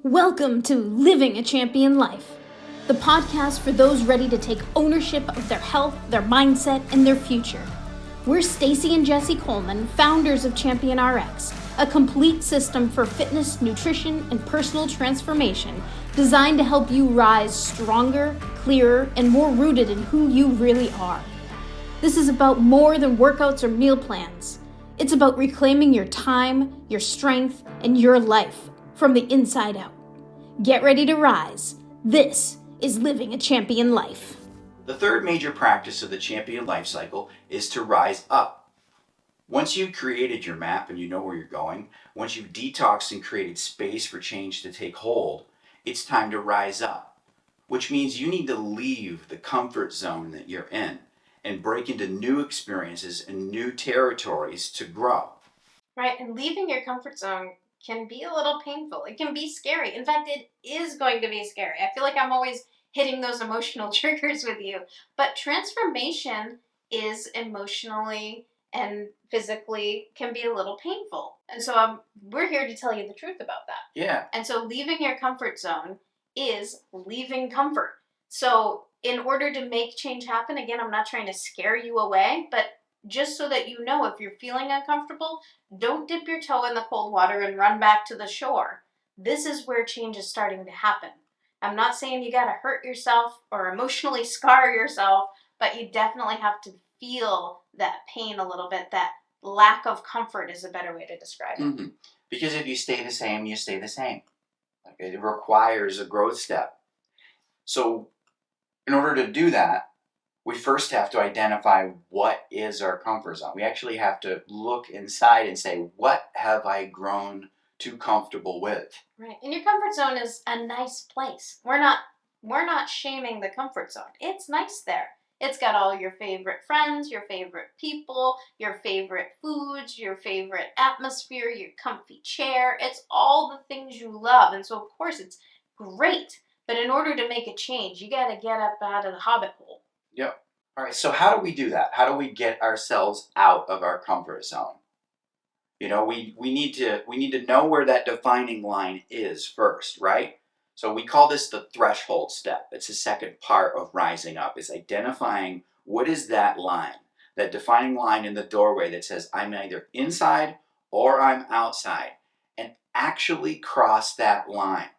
Welcome to Living a Champion Life, the podcast for those ready to take ownership of their health, their mindset, and their future. We're Stacey and Jesse Coleman, founders of Champion RX, a complete system for fitness, nutrition, and personal transformation designed to help you rise stronger, clearer, and more rooted in who you really are. This is about more than workouts or meal plans. It's about reclaiming your time, your strength, and your life from the inside out. Get ready to rise. This is Living a Champion Life. The third major practice of the Champion LifeCycle is to rise up. Once you've created your map and you know where you're going, once you've detoxed and created space for change to take hold, it's time to rise up, which means you need to leave the comfort zone that you're in and break into new experiences and new territories to grow. Right, and leaving your comfort zone can be a little painful. It can be scary. In fact, it is going to be scary. I feel like I'm always hitting those emotional triggers with you. But transformation is emotionally and physically can be a little painful. And so we're here to tell you the truth about that. Yeah. And so leaving your comfort zone is leaving comfort. So in order to make change happen, again, I'm not trying to scare you away, but just so that you know, if you're feeling uncomfortable, don't dip your toe in the cold water and run back to the shore. This is where change is starting to happen. I'm not saying you got to hurt yourself or emotionally scar yourself, but you definitely have to feel that pain a little bit. That lack of comfort is a better way to describe it. Mm-hmm. Because if you stay the same, you stay the same. It requires a growth step. So in order to do that, we first have to identify what is our comfort zone. We actually have to look inside and say, what have I grown too comfortable with? Right. And your comfort zone is a nice place. We're not shaming the comfort zone. It's nice there. It's got all your favorite friends, your favorite people, your favorite foods, your favorite atmosphere, your comfy chair. It's all the things you love. And so, of course, it's great. But in order to make a change, you got to get up out of the hobbit hole. Yep. All right, so how do we do that? How do we get ourselves out of our comfort zone? You know, we need to know where that defining line is first, right? So we call this the threshold step. It's the second part of rising up, is identifying what is that line, that defining line in the doorway that says I'm either inside or I'm outside, and actually cross that line.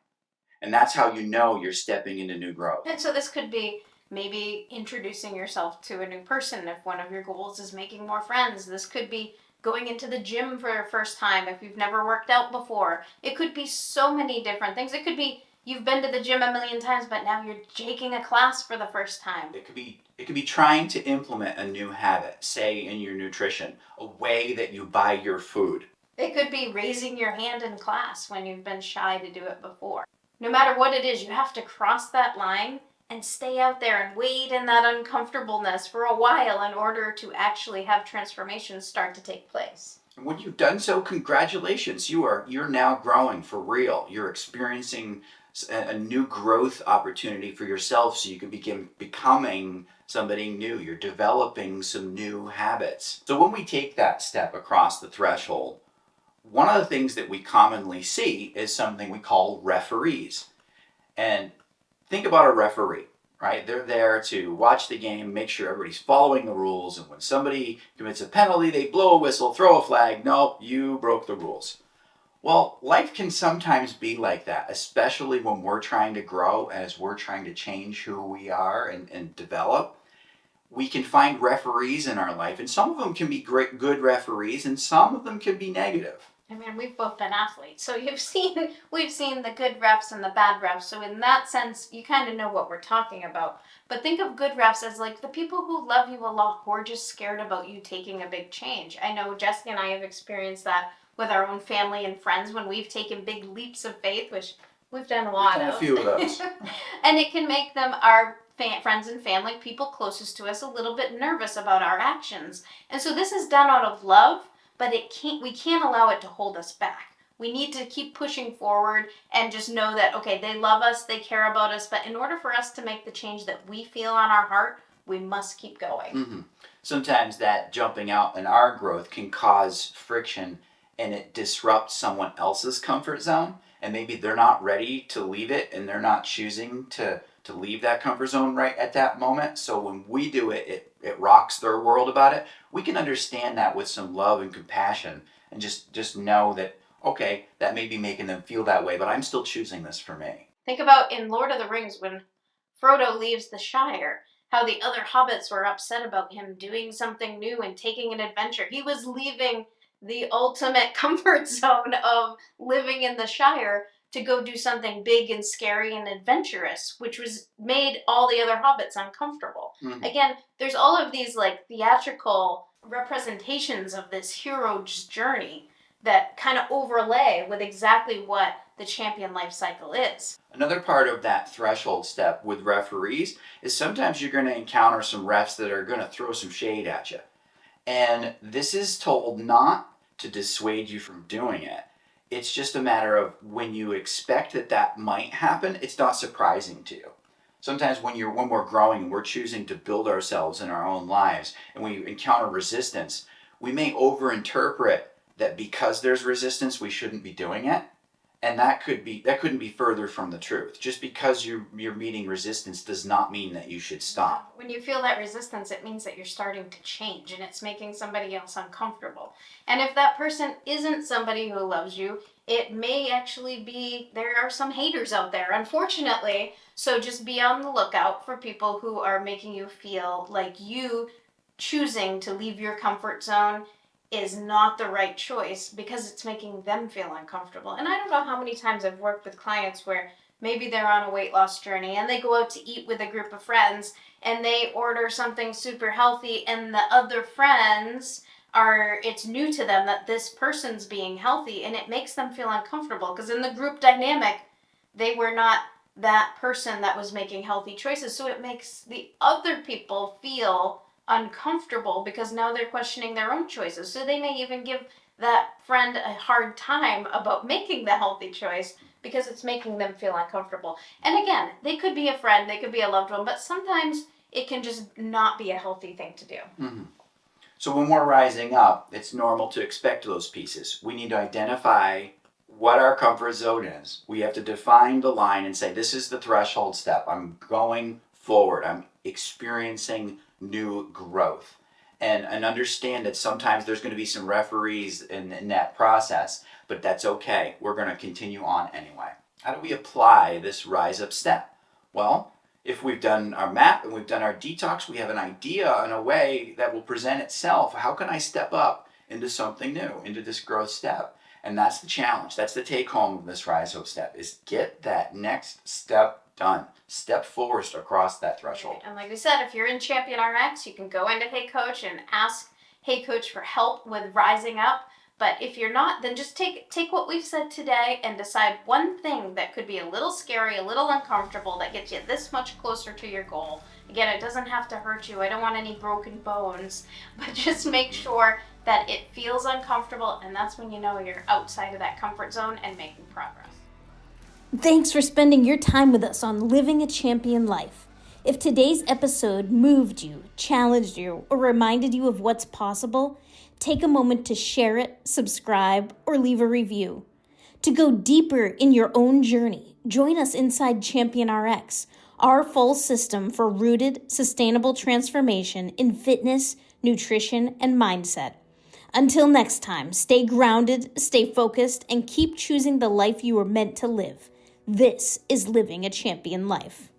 And that's how you know you're stepping into new growth. And so this could be maybe introducing yourself to a new person if one of your goals is making more friends. This could be going into the gym for your first time if you've never worked out before. It could be so many different things. It could be you've been to the gym a million times, but now you're taking a class for the first time. It could be trying to implement a new habit, say in your nutrition, a way that you buy your food. It could be raising your hand in class when you've been shy to do it before. No matter what it is, you have to cross that line and stay out there and wait in that uncomfortableness for a while in order to actually have transformations start to take place. And when you've done so, congratulations. You're now growing for real. You're experiencing a new growth opportunity for yourself, so you can begin becoming somebody new. You're developing some new habits. So when we take that step across the threshold, one of the things that we commonly see is something we call referees. And think about a referee, right? They're there to watch the game, make sure everybody's following the rules, and when somebody commits a penalty, they blow a whistle, throw a flag. Nope, you broke the rules. Well, life can sometimes be like that, especially when we're trying to grow, as we're trying to change who we are and develop. We can find referees in our life, and some of them can be good referees, and some of them can be negative. I mean, we've both been athletes, so we've seen the good refs and the bad refs. So in that sense, you kind of know what we're talking about. But think of good refs as like the people who love you a lot, who are just scared about you taking a big change. I know Jesse and I have experienced that with our own family and friends when we've taken big leaps of faith, which we've done a lot of. A few of those. And it can make them, our friends and family, people closest to us, a little bit nervous about our actions. And so this is done out of love. But we can't allow it to hold us back. We need to keep pushing forward and just know that, okay, they love us, they care about us, but in order for us to make the change that we feel on our heart, we must keep going. Mm-hmm. Sometimes that jumping out in our growth can cause friction, and it disrupts someone else's comfort zone, and maybe they're not ready to leave it, and they're not choosing to leave that comfort zone right at that moment. So when we do it, it rocks their world about it. We can understand that with some love and compassion, and just know that, okay, that may be making them feel that way, but I'm still choosing this for me. Think about in Lord of the Rings when Frodo leaves the Shire, how the other hobbits were upset about him doing something new and taking an adventure. He was leaving the ultimate comfort zone of living in the Shire to go do something big and scary and adventurous, which was made all the other hobbits uncomfortable. Again, there's all of these like theatrical representations of this hero's journey that kind of overlay with exactly what the Champion LifeCycle is. Another part of that threshold step with referees is sometimes you're going to encounter some refs that are going to throw some shade at you. And this is told not to dissuade you from doing it. It's just a matter of when you expect that might happen, it's not surprising to you. Sometimes when we're growing and we're choosing to build ourselves in our own lives and we encounter resistance, we may overinterpret that because there's resistance, we shouldn't be doing it. And that couldn't be further from the truth. Just because you're meeting resistance does not mean that you should stop. When you feel that resistance, it means that you're starting to change and it's making somebody else uncomfortable. And if that person isn't somebody who loves you, it may actually be, there are some haters out there, unfortunately. So just be on the lookout for people who are making you feel like you choosing to leave your comfort zone is not the right choice because it's making them feel uncomfortable. And I don't know how many times I've worked with clients where maybe they're on a weight loss journey and they go out to eat with a group of friends and they order something super healthy and the other friends it's new to them that this person's being healthy and it makes them feel uncomfortable because in the group dynamic, they were not that person that was making healthy choices. So it makes the other people feel uncomfortable because now they're questioning their own choices. So they may even give that friend a hard time about making the healthy choice because it's making them feel uncomfortable. And again, they could be a friend, they could be a loved one, but sometimes it can just not be a healthy thing to do. Mm-hmm. So when we're rising up, it's normal to expect those pieces. We need to identify what our comfort zone is. We have to define the line and say, this is the threshold step. I'm going forward. I'm experiencing new growth. And understand that sometimes there's going to be some referees in that process, but that's okay. We're going to continue on anyway. How do we apply this rise up step? Well, if we've done our map and we've done our detox, we have an idea and a way that will present itself. How can I step up into something new, into this growth step? And that's the challenge. That's the take home of this rise up step, is get that next step done. Step forward across that threshold. And like we said, if you're in Champion RX, you can go into Hey Coach and ask Hey Coach for help with rising up. But if you're not, then just take what we've said today and decide one thing that could be a little scary, a little uncomfortable, that gets you this much closer to your goal. Again, it doesn't have to hurt you. I don't want any broken bones, but just make sure that it feels uncomfortable, and that's when you know you're outside of that comfort zone and making progress. Thanks for spending your time with us on Living a Champion Life. If today's episode moved you, challenged you, or reminded you of what's possible, take a moment to share it, subscribe, or leave a review. To go deeper in your own journey, join us inside Champion RX, our full system for rooted, sustainable transformation in fitness, nutrition, and mindset. Until next time, stay grounded, stay focused, and keep choosing the life you were meant to live. This is Living a Champion Life.